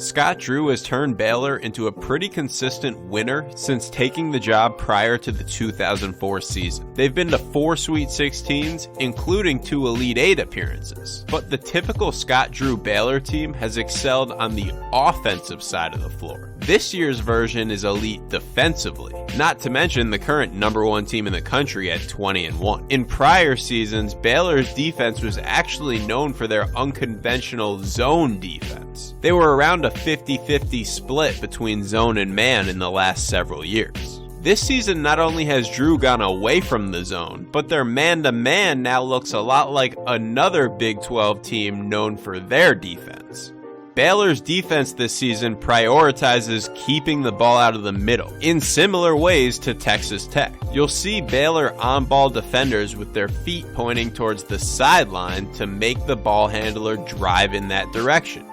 Scott Drew has turned Baylor into a pretty consistent winner since taking the job prior to the 2004 season. They've been to 4 Sweet 16s, including 2 Elite 8 appearances. But the typical Scott Drew Baylor team has excelled on the offensive side of the floor. This year's version is elite defensively, not to mention the current #1 team in the country at 20-1. In prior seasons, Baylor's defense was actually known for their unconventional zone defense. They were around a 50-50 split between zone and man in the last several years. This season, not only has Drew gone away from the zone, but their man-to-man now looks a lot like another Big 12 team known for their defense. Baylor's defense this season prioritizes keeping the ball out of the middle, in similar ways to Texas Tech. You'll see Baylor on-ball defenders with their feet pointing towards the sideline to make the ball handler drive in that direction.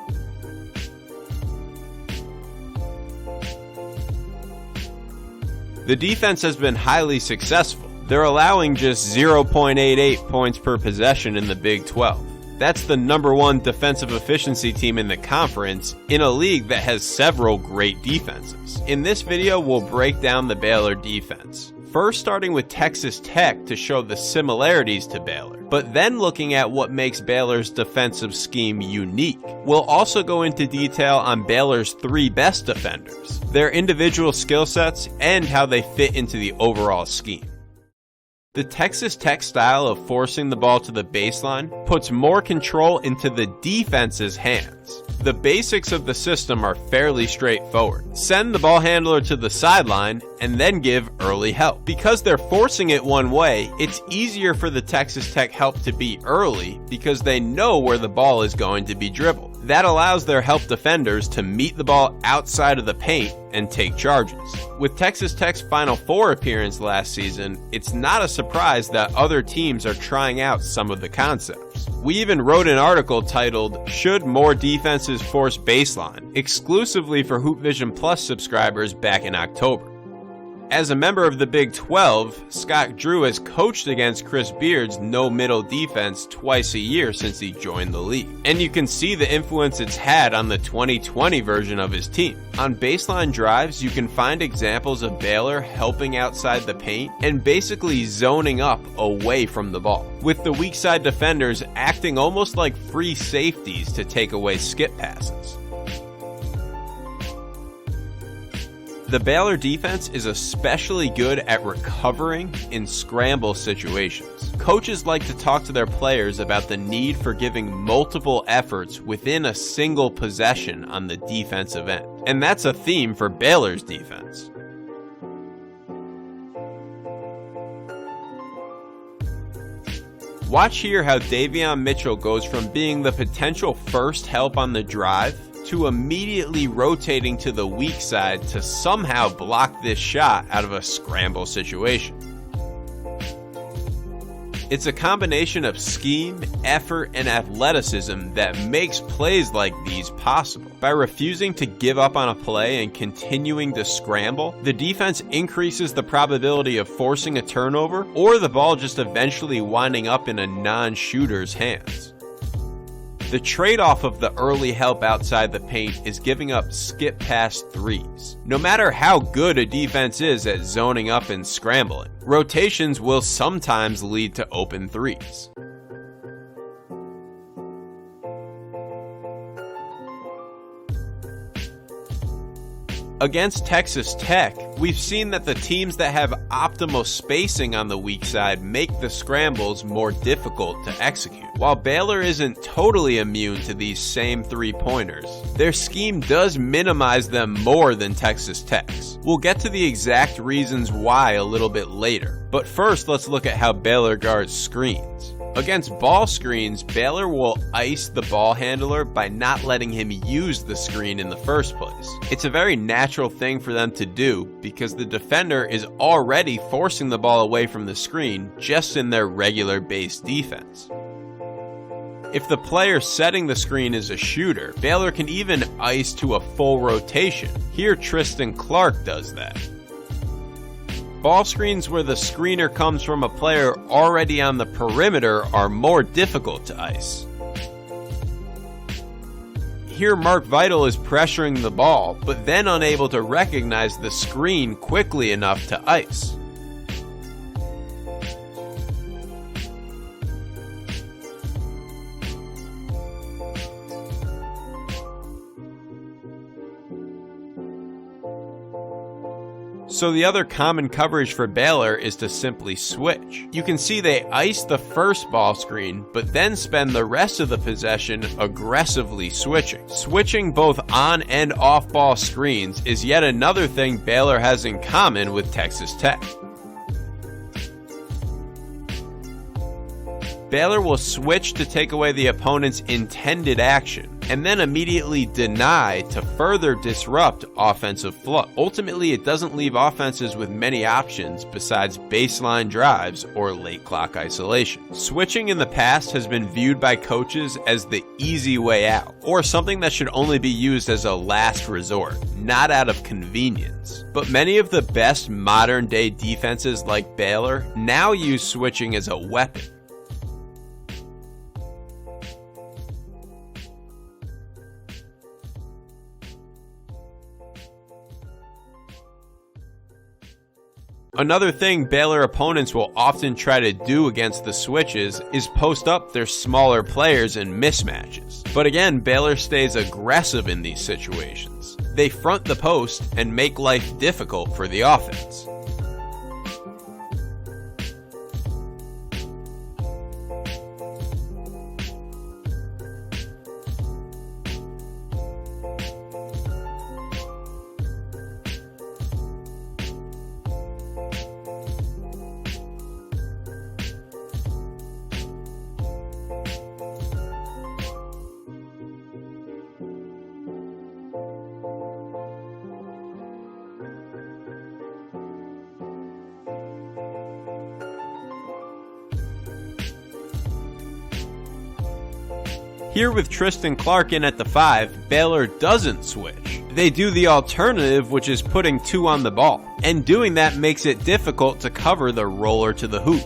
The defense has been highly successful. They're allowing just 0.88 points per possession in the Big 12. That's the #1 defensive efficiency team in the conference, in a league that has several great defenses. In this video, we'll break down the Baylor defense. First starting with Texas Tech to show the similarities to Baylor, but then looking at what makes Baylor's defensive scheme unique. We'll also go into detail on Baylor's 3 best defenders, their individual skill sets, and how they fit into the overall scheme. The Texas Tech style of forcing the ball to the baseline puts more control into the defense's hands. The basics of the system are fairly straightforward. Send the ball handler to the sideline and then give early help. Because they're forcing it one way, it's easier for the Texas Tech help to be early because they know where the ball is going to be dribbled. That allows their help defenders to meet the ball outside of the paint and take charges. With Texas Tech's Final Four appearance last season, it's not a surprise that other teams are trying out some of the concepts. We even wrote an article titled, "Should More Defenses Force Baseline?" exclusively for Hoop Vision Plus subscribers back in October. As a member of the Big 12, Scott Drew has coached against Chris Beard's no-middle defense twice a year since he joined the league. And you can see the influence it's had on the 2020 version of his team. On baseline drives, you can find examples of Baylor helping outside the paint and basically zoning up away from the ball, with the weak side defenders acting almost like free safeties to take away skip passes. The Baylor defense is especially good at recovering in scramble situations. Coaches like to talk to their players about the need for giving multiple efforts within a single possession on the defensive end. And that's a theme for Baylor's defense. Watch here how Davion Mitchell goes from being the potential first help on the drive to immediately rotating to the weak side to somehow block this shot out of a scramble situation. It's a combination of scheme, effort, and athleticism that makes plays like these possible. By refusing to give up on a play and continuing to scramble, the defense increases the probability of forcing a turnover or the ball just eventually winding up in a non-shooter's hands. The trade-off of the early help outside the paint is giving up skip pass threes. No matter how good a defense is at zoning up and scrambling, rotations will sometimes lead to open threes. Against Texas Tech, we've seen that the teams that have optimal spacing on the weak side make the scrambles more difficult to execute. While Baylor isn't totally immune to these same three-pointers, their scheme does minimize them more than Texas Tech's. We'll get to the exact reasons why a little bit later, but first let's look at how Baylor guards screens. Against ball screens, Baylor will ice the ball handler by not letting him use the screen in the first place. It's a very natural thing for them to do because the defender is already forcing the ball away from the screen just in their regular base defense. If the player setting the screen is a shooter, Baylor can even ice to a full rotation. Here Tristan Clark does that. Ball screens where the screener comes from a player already on the perimeter are more difficult to ice. Here Mark Vital is pressuring the ball, but then unable to recognize the screen quickly enough to ice. So the other common coverage for Baylor is to simply switch. You can see they ice the first ball screen, but then spend the rest of the possession aggressively switching. Switching both on and off ball screens is yet another thing Baylor has in common with Texas Tech. Baylor will switch to take away the opponent's intended action, and then immediately deny to further disrupt offensive flow. Ultimately, it doesn't leave offenses with many options besides baseline drives or late clock isolation. Switching in the past has been viewed by coaches as the easy way out, or something that should only be used as a last resort, not out of convenience. But many of the best modern day defenses like Baylor now use switching as a weapon. Another thing Baylor opponents will often try to do against the switches is post up their smaller players in mismatches. But again, Baylor stays aggressive in these situations. They front the post and make life difficult for the offense. Here with Tristan Clark in at the 5, Baylor doesn't switch. They do the alternative, which is putting 2 on the ball, and doing that makes it difficult to cover the roller to the hoop.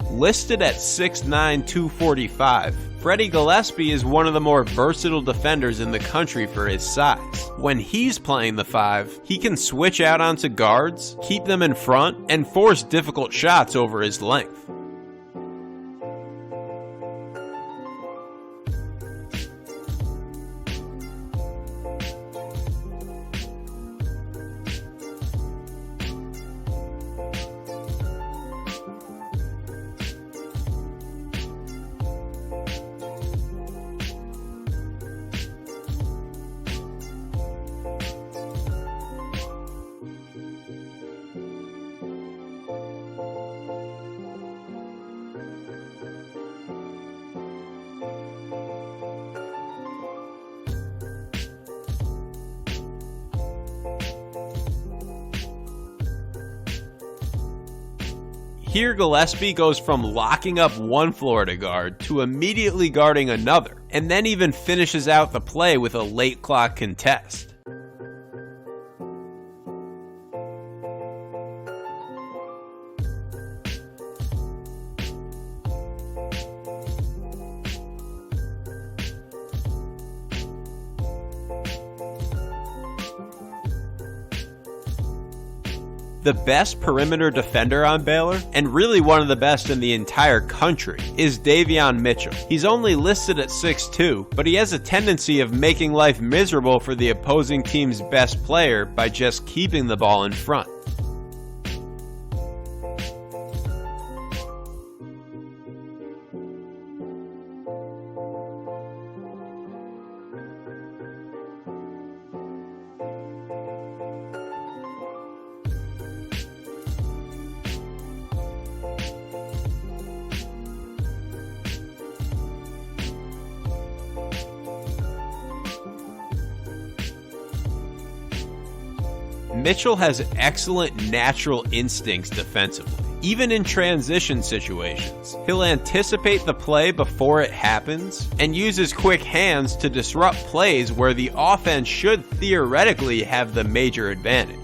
Listed at 6'9", 245, Freddie Gillespie is one of the more versatile defenders in the country for his size. When he's playing the 5, he can switch out onto guards, keep them in front, and force difficult shots over his length. Here Gillespie goes from locking up one Florida guard to immediately guarding another, and then even finishes out the play with a late clock contest. The best perimeter defender on Baylor, and really one of the best in the entire country, is Davion Mitchell. He's only listed at 6'2", but he has a tendency of making life miserable for the opposing team's best player by just keeping the ball in front. Mitchell has excellent natural instincts defensively. Even in transition situations, he'll anticipate the play before it happens and use his quick hands to disrupt plays where the offense should theoretically have the major advantage.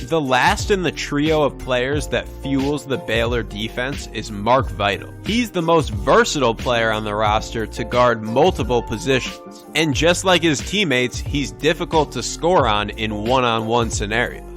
The last in the trio of players that fuels the Baylor defense is Mark Vital. He's the most versatile player on the roster to guard multiple positions. And just like his teammates, he's difficult to score on in one-on-one scenarios.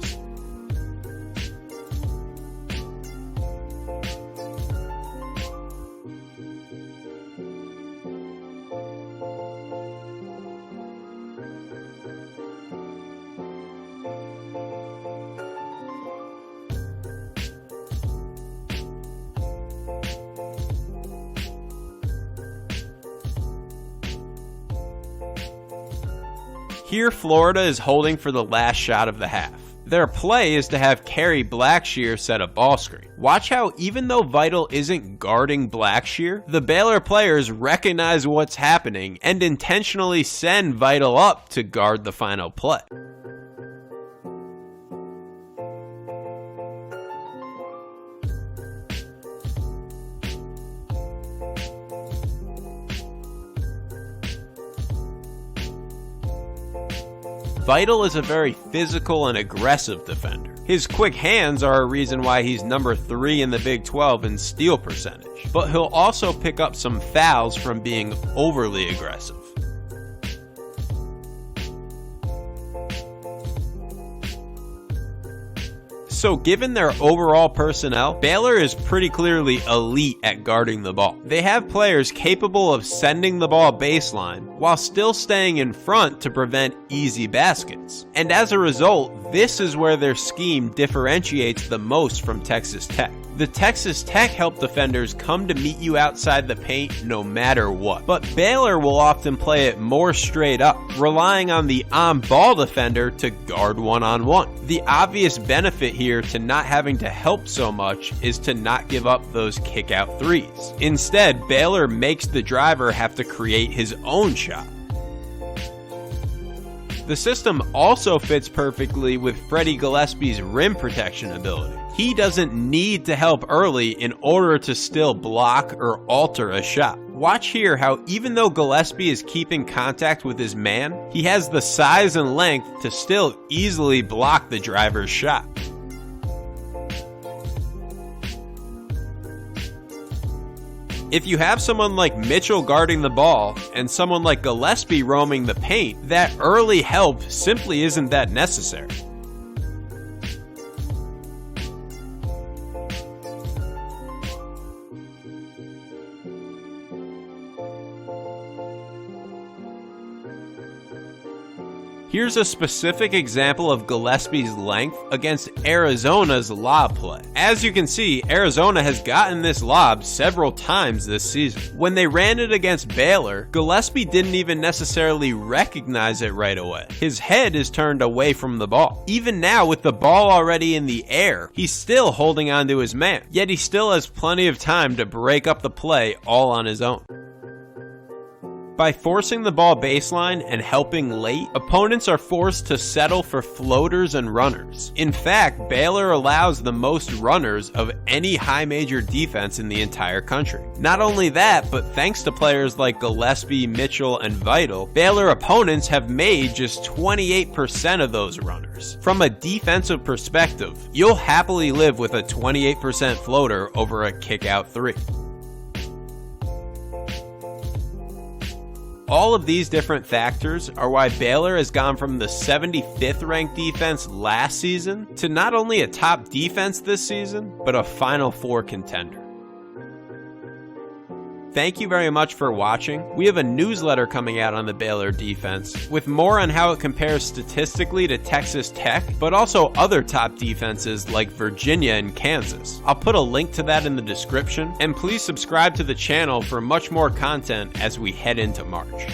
Here, Florida is holding for the last shot of the half. Their play is to have Kerry Blackshear set a ball screen. Watch how even though Vital isn't guarding Blackshear, the Baylor players recognize what's happening and intentionally send Vital up to guard the final play. Vital is a very physical and aggressive defender. His quick hands are a reason why he's number 3 in the Big 12 in steal percentage, but he'll also pick up some fouls from being overly aggressive. So given their overall personnel, Baylor is pretty clearly elite at guarding the ball. They have players capable of sending the ball baseline while still staying in front to prevent easy baskets. And as a result, this is where their scheme differentiates the most from Texas Tech. The Texas Tech help defenders come to meet you outside the paint no matter what. But Baylor will often play it more straight up, relying on the on-ball defender to guard one-on-one. The obvious benefit here to not having to help so much is to not give up those kick-out threes. Instead, Baylor makes the driver have to create his own shot. The system also fits perfectly with Freddie Gillespie's rim protection ability. He doesn't need to help early in order to still block or alter a shot. Watch here how even though Gillespie is keeping contact with his man, he has the size and length to still easily block the driver's shot. If you have someone like Mitchell guarding the ball and someone like Gillespie roaming the paint, that early help simply isn't that necessary. Here's a specific example of Gillespie's length against Arizona's lob play. As you can see, Arizona has gotten this lob several times this season. When they ran it against Baylor, Gillespie didn't even necessarily recognize it right away. His head is turned away from the ball. Even now, with the ball already in the air, he's still holding on to his man, yet he still has plenty of time to break up the play all on his own. By forcing the ball baseline and helping late, opponents are forced to settle for floaters and runners. In fact, Baylor allows the most runners of any high major defense in the entire country. Not only that, but thanks to players like Gillespie, Mitchell, and Vital, Baylor opponents have made just 28% of those runners. From a defensive perspective, you'll happily live with a 28% floater over a kick-out three. All of these different factors are why Baylor has gone from the 75th ranked defense last season to not only a top defense this season, but a Final Four contender. Thank you very much for watching. We have a newsletter coming out on the Baylor defense with more on how it compares statistically to Texas Tech, but also other top defenses like Virginia and Kansas. I'll put a link to that in the description, and please subscribe to the channel for much more content as we head into March.